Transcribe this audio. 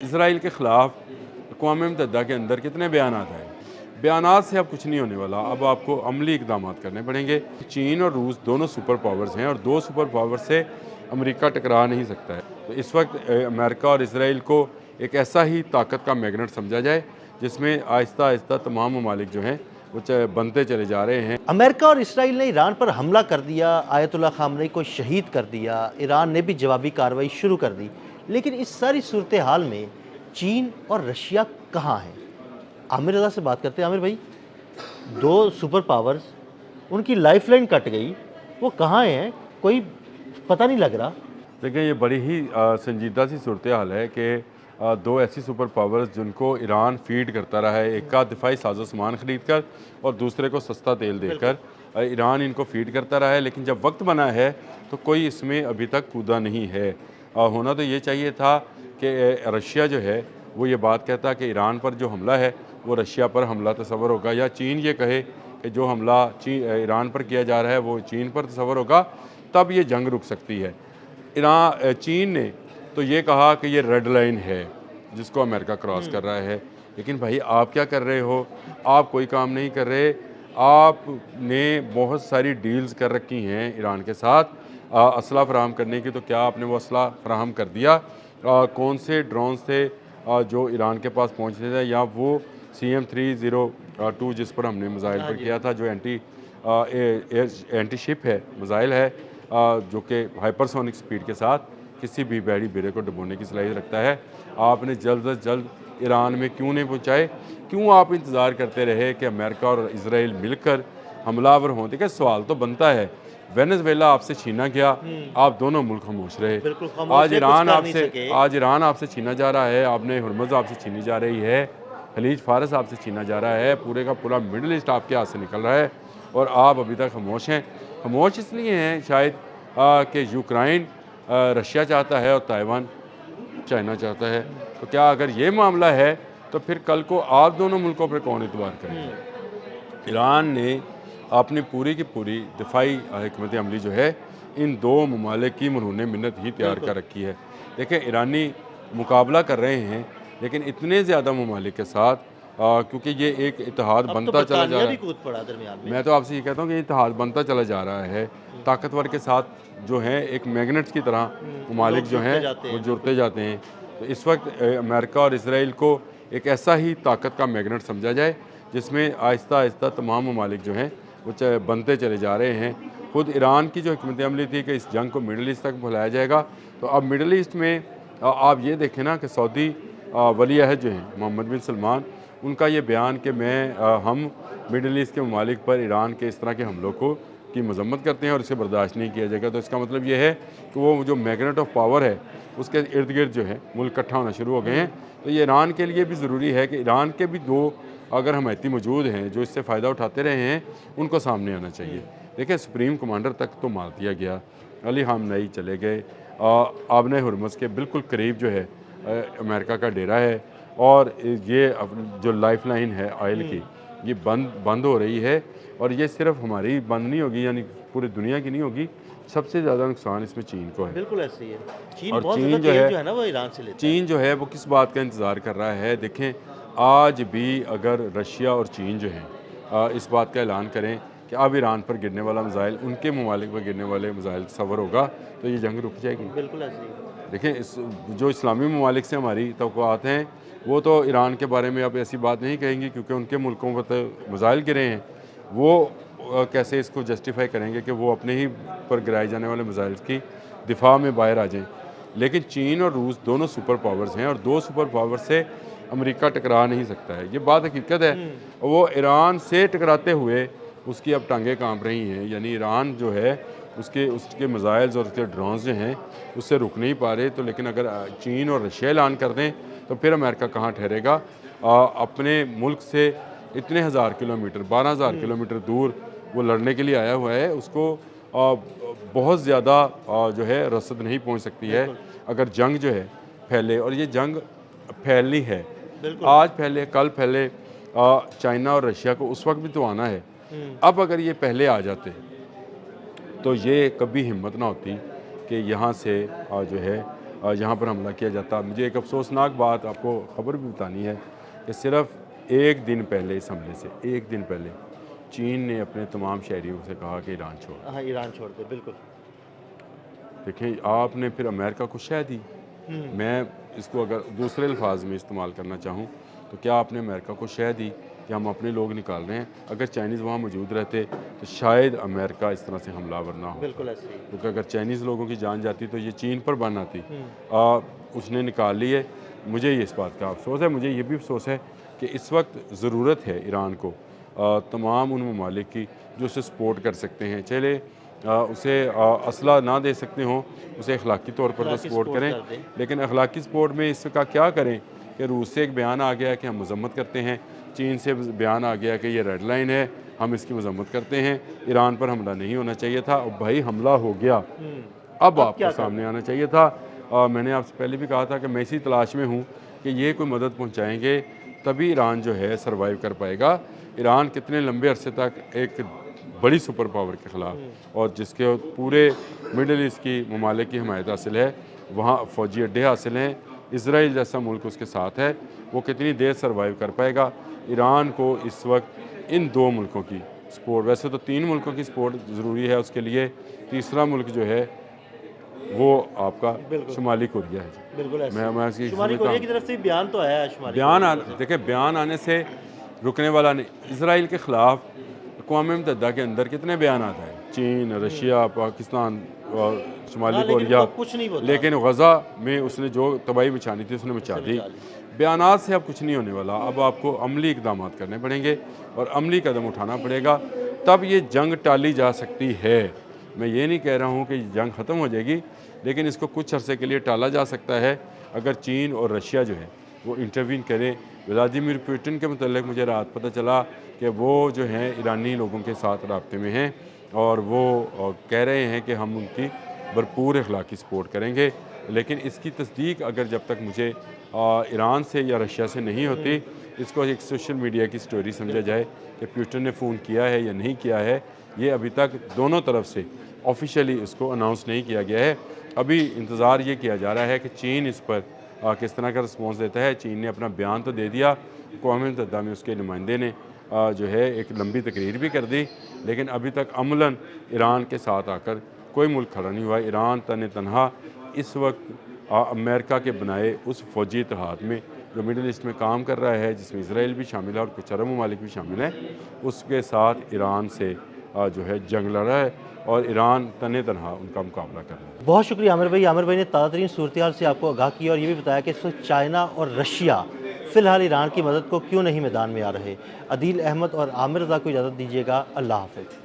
Israel के ख़िलाफ़ अक़वाम मुत्तहिदा के अंदर कितने बयानात आए। बयानात से अब कुछ नहीं होने वाला, अब आपको अमली इक़दाम करने पड़ेंगे। चीन और रूस दोनों सुपर पावर्स हैं और दो सुपर पावर से अमेरिका टकरा नहीं सकता है। तो इस वक्त अमेरिका और इसराइल को एक ऐसा ही ताकत का मैग्नेट समझा जाए जिसमें आहिस्ता आहिस्ता तमाम ममालिक जो हैं वो बनते चले जा रहे हैं। अमेरिका और इसराइल ने ईरान पर हमला कर दिया, आयतुल्लाह ख़ामनेई को शहीद कर दिया, ईरान ने भी जवाबी कार्रवाई शुरू कर दी। लेकिन इस सारी सूरत हाल में चीन और रशिया कहाँ हैं? आमिर रज़ा से बात करते हैं। आमिर भाई, दो सुपर पावर्स, उनकी लाइफलाइन कट गई, वो कहाँ हैं? कोई पता नहीं लग रहा। देखिए, ये बड़ी ही संजीदा सी सूरत हाल है कि दो ऐसी सुपर पावर्स जिनको ईरान फीड करता रहा है, एक का दिफाई साजो सामान ख़रीद कर और दूसरे को सस्ता तेल देकर ईरान इनको फीड करता रहा है। लेकिन जब वक्त बना है तो कोई इसमें अभी तक कूदा नहीं है। होना तो ये चाहिए था कि रशिया जो है वो ये बात कहता कि ईरान पर जो हमला है वो रशिया पर हमला तस्वर होगा, या चीन ये कहे कि जो हमला ईरान पर किया जा रहा है वो चीन पर तस्वर होगा, तब ये जंग रुक सकती है। चीन ने तो ये कहा कि ये रेड लाइन है जिसको अमेरिका क्रॉस कर रहा है। लेकिन भाई, आप क्या कर रहे हो? आप कोई काम नहीं कर रहे। आपने बहुत सारी डील्स कर रखी हैं ईरान के साथ असला फराहम करने की, तो क्या आपने वो असला फराहम कर दिया? कौन से ड्रोन्स थे जो ईरान के पास पहुँचते थे, या वो CM-302 जिस पर हमने मिज़ाइल पर किया था, जो एंटी शिप है मिज़ाइल है, जो कि हाइपरसोनिक स्पीड के साथ किसी भी बड़ी बेड़े को डुबोने की सलाहियत रखता है, आपने जल्द अज जल्द ईरान में क्यों नहीं पहुँचाए? क्यों आप इंतज़ार करते रहे कि अमेरिका और इसराइल मिलकर हमलावर हों? देखिए, सवाल तो बनता है, वेनेज़ुएला आपसे छीना गया, आप दोनों मुल्क खामोश रहे। आज ईरान आपसे छीना जा रहा है, आपने हुर्मुज़ आपसे छीनी जा रही है, खलीज फारस आपसे छीना जा रहा है, पूरे का पूरा मिडल ईस्ट आपके हाथ से निकल रहा है और आप अभी तक खामोश हैं। खामोश इसलिए हैं शायद कि यूक्रेन रशिया चाहता है और ताइवान चाइना चाहता है। तो क्या अगर ये मामला है तो फिर कल को आप दोनों मुल्कों पर कौन एतबार करेंगे? ईरान ने अपनी पूरी की पूरी दिफाई हिकमत अमली जो है इन दो ममालिक की मरहून मिन्नत ही तैयार कर रखी है। देखिए, ईरानी मुकाबला कर रहे हैं लेकिन इतने ज़्यादा ममालिक के साथ, क्योंकि ये एक इत्तेहाद बनता चला जा रहा है। मैं तो आपसे ये कहता हूँ कि इत्तेहाद बनता चला जा रहा है, ताकतवर के साथ जो है एक मैग्नेट्स की तरह ममालिक जो हैं वो जुड़ते जाते हैं। तो इस वक्त अमेरिका और इसराइल को एक ऐसा ही ताकत का मैग्नेट समझा जाए जिसमें आहिस्ता आहिस्ता तमाम ममालिक जो हैं वो बनते चले जा रहे हैं। खुद ईरान की जो हिकमत अमली थी कि इस जंग को मिडल ईस्ट तक फैलाया जाएगा, तो अब मिडल ईस्ट में आप ये देखें ना कि सऊदी वली अहद जो हैं मोहम्मद बिन सलमान, उनका ये बयान कि हम मिडल ईस्ट के ममालिक पर ईरान के इस तरह के हमलों की मजम्मत करते हैं और इसे बर्दाश्त नहीं किया जाएगा। तो इसका मतलब ये है कि वो जो मैग्नेट ऑफ पावर है उसके इर्द गिर्द जो है मुल्क इकट्ठा होना शुरू हो गए हैं। तो ये ईरान के लिए भी ज़रूरी है कि ईरान के भी दो अगर हमायती मौजूद हैं जो इससे फ़ायदा उठाते रहे हैं, उनको सामने आना चाहिए। देखिए, सुप्रीम कमांडर तक तो मार दिया गया, अली ख़ामनेई चले गए, आबने हुर्मुज़ के बिल्कुल करीब जो है अमेरिका का डेरा है, और ये जो लाइफ लाइन है ऑयल की ये बंद हो रही है। और ये सिर्फ हमारी बंद नहीं होगी, यानी पूरी दुनिया की नहीं होगी। सबसे ज़्यादा नुकसान इसमें चीन को है। बिल्कुल ऐसे ही है। और चीन जो है ना वो ईरान से लेता है। चीन जो है वो किस बात का इंतज़ार कर रहा है? देखें, आज भी अगर रशिया और चीन जो हैं इस बात का ऐलान करें कि अब ईरान पर गिरने वाला मिज़ाइल उनके ममालिक पर गिरने वाले मिज़ाइल तस्वर होगा, तो ये जंग रुक जाएगी। बिल्कुल ऐसे ही। देखें, जो इस्लामी ममालिक से हमारी तवक्कुआत हैं वो तो ईरान के बारे में अब ऐसी बात नहीं कहेंगी, क्योंकि उनके मुल्कों पर तो मिज़ाइल गिरे हैं। वो कैसे इसको जस्टिफाई करेंगे कि वो अपने ही पर गिराए जाने वाले मिज़ाइल की दिफा में बाहर आ जाएँ? लेकिन चीन और रूस दोनों सुपर पावर्स हैं और दो सुपर पावर से अमेरिका टकरा नहीं सकता है, ये बात हकीकत है। वो ईरान से टकराते हुए उसकी अब टांगें कांप रही हैं, यानी ईरान जो है उसके मिज़ाइल्स और उसके ड्रोन्स जो हैं उससे रुक नहीं पा रहे। तो लेकिन अगर चीन और रशिया ऐलान कर दें तो फिर अमेरिका कहाँ ठहरेगा? अपने मुल्क से इतने हज़ार किलोमीटर 12,000 किलोमीटर दूर वो लड़ने के लिए आया हुआ है, उसको बहुत ज़्यादा जो है रसद नहीं पहुंच सकती है अगर जंग जो है फैले। और ये जंग फैलनी है, आज फैले कल फैले, चाइना और रशिया को उस वक्त भी तो आना है। अब अगर ये पहले आ जाते तो ये कभी हिम्मत ना होती कि यहाँ से जो है यहाँ पर हमला किया जाता। मुझे एक अफसोसनाक बात आपको खबर भी बतानी है कि सिर्फ एक दिन पहले इस हमले से एक दिन पहले चीन ने अपने तमाम शहरियों से कहा कि ईरान छोड़ो। हाँ, ईरान छोड़ दे, बिल्कुल। देखें, आपने फिर अमेरिका को शह दी। मैं इसको अगर दूसरे अल्फाज में इस्तेमाल करना चाहूँ तो क्या आपने अमेरिका को शह दी कि हम अपने लोग निकाल रहे हैं? अगर चाइनीज़ वहाँ मौजूद रहते तो शायद अमेरिका इस तरह से हमलावर ना हो। बिल्कुल ऐसे ही। क्योंकि अगर चाइनीज़ लोगों की जान जाती तो ये चीन पर बन आती। उसने निकाल ली है। मुझे ये इस बात का अफसोस है। मुझे ये भी अफसोस है कि इस वक्त ज़रूरत है ईरान को तमाम उन ममालिक की जो उसे सपोर्ट कर सकते हैं। चले उसे असला ना दे सकते हों, उसे अखलाकी तौर पर तो सपोर्ट करें, लेकिन अखलाकी सपोर्ट में इसका क्या करें कि रूस से एक बयान आ गया कि हम मजम्मत करते हैं, चीन से बयान आ गया कि ये रेड लाइन है, हम इसकी मजम्मत करते हैं, ईरान पर हमला नहीं होना चाहिए था। और भाई हमला हो गया, अब आपको सामने आना चाहिए था। मैंने आपसे पहले भी कहा था कि मैं इसी तलाश में हूँ कि ये कोई मदद पहुँचाएँगे तभी ईरान जो है सर्वाइव कर पाएगा। ईरान कितने लंबे अरसे तक एक बड़ी सुपर पावर के ख़िलाफ़ और जिसके पूरे मिडल ईस्ट की ममालिक की हमायत हासिल है, वहाँ फ़ौजी अड्डे हासिल हैं, इसराइल जैसा मुल्क उसके साथ है, वो कितनी देर सर्वाइव कर पाएगा? ईरान को इस वक्त इन दो मुल्कों की सपोर्ट, वैसे तो 3 मुल्कों की सपोर्ट ज़रूरी है उसके लिए, तीसरा मुल्क जो है वो आपका शुमाली कोरिया है। बिल्कुल ऐसे। मैं इसकी शुमाली कोरिया की तरफ से बयान तो आया है। शुमाली देखिए, बयान आने से रुकने वाला नहीं। इसराइल के ख़िलाफ़ अक़वाम मुत्तहिदा के अंदर कितने बयान आता है, चीन, रशिया, पाकिस्तान और शुमाली कोरिया, कुछ नहीं बोलता। लेकिन गज़ा में उसने जो तबाही मचानी थी उसने मचा दी। बयानात से अब कुछ नहीं होने वाला। अब आपको अमली इक़दाम करने पड़ेंगे और अमली कदम उठाना पड़ेगा, तब ये जंग टाली जा सकती है। मैं ये नहीं कह रहा हूँ कि जंग ख़त्म हो जाएगी, लेकिन इसको कुछ अरसे के लिए टाला जा सकता है अगर चीन और रशिया जो है वो इंटरवीन करें। व्लादिमीर पुतिन के मतलब मुझे रात पता चला कि वो जो हैं ईरानी लोगों के साथ राब्ते में हैं और वो कह रहे हैं कि हम उनकी भरपूर अखलाकी सपोर्ट करेंगे। लेकिन इसकी तस्दीक अगर जब तक मुझे ईरान से या रशिया से नहीं होती, इसको एक सोशल मीडिया की स्टोरी समझा जाए कि पुतिन ने फ़ोन किया है या नहीं किया है, ये अभी तक दोनों तरफ से ऑफिशियली इसको अनाउंस नहीं किया गया है। अभी इंतज़ार ये किया जा रहा है कि चीन इस पर किस तरह का रिस्पॉन्स देता है। चीन ने अपना बयान तो दे दिया, अक़वाम मुत्तहिदा में उसके नुमाइंदे ने जो है एक लंबी तकरीर भी कर दी, लेकिन अभी तक अमलन ईरान के साथ आकर कोई मुल्क खड़ा नहीं हुआ। ईरान तने तनहा इस वक्त अमेरिका के बनाए उस फ़ौजी इत्तेहाद में जो मिडल ईस्ट में काम कर रहा है, जिसमें इसराइल भी शामिल है और कुछ अरब ममालिक भी शामिल हैं, उसके साथ ईरान से जो है जंग लड़ रहा है और ईरान तने तनहा उनका मुकाबला कर रहा है। बहुत शुक्रिया आमिर भाई। आमिर भाई ने ताज़ा तरीन सूरत हाल से आपको आगाह किया और ये भी बताया कि इस वक्त चाइना और रशिया फ़िलहाल ईरान की मदद को क्यों नहीं मैदान में आ रहे। अदील अहमद और आमिर रज़ा को इजाज़त दीजिएगा। अल्लाह हाफ़िज़।